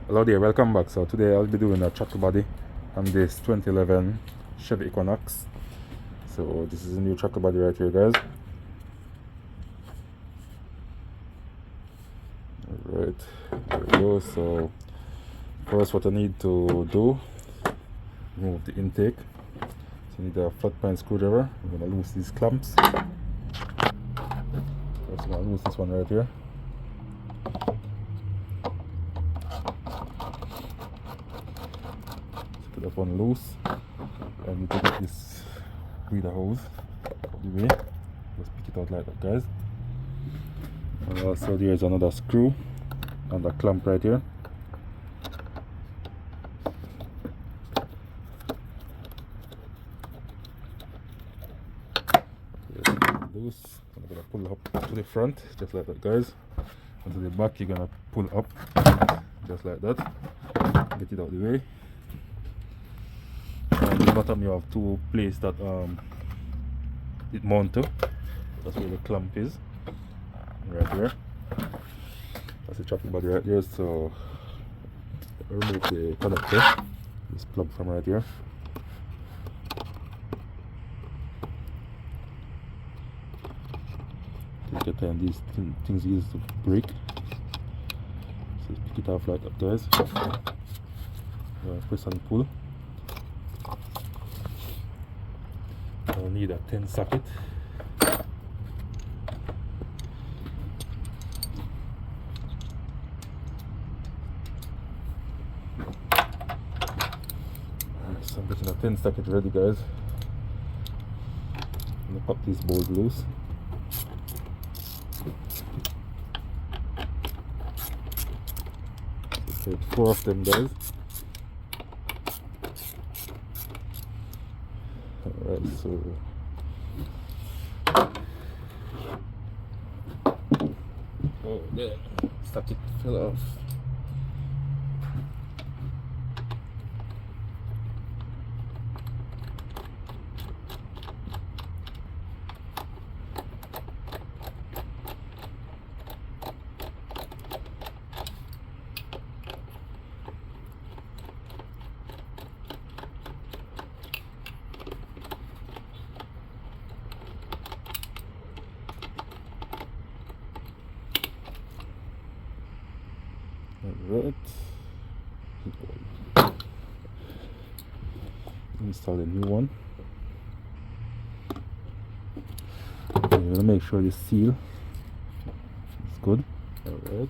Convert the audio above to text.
Hello there, welcome back. So today I'll be doing a throttle body on this 2011 Chevy Equinox. So this is a new throttle body right here, guys. Alright, there we go. So first what I need to do, remove the intake. So you need a flat pine screwdriver. I'm gonna loose these clamps. First I'm gonna loose this one right here. Get that one loose. I need to get this breather hose out the way. Just pick it out like that, guys. And also there is another screw and a clamp right here. Loose. I'm gonna pull up to the front, just like that, guys. And to the back, you're gonna pull up, just like that. Get it out the way. And the bottom, you have two places that it mount to. That's where the clamp is, right here. That's the throttle body right here. So remove the connector, this plug from right here. Take your time, these things used to break. So pick it off like that, guys. Press and pull. I'll need a 10 socket. So I'm getting a 10 socket ready, guys. I'm gonna pop these bolts loose. Take 4 of them, guys. Alright, so oh yeah, socket fell off. Alright, install a new one. You're gonna make sure the seal is good. Alright.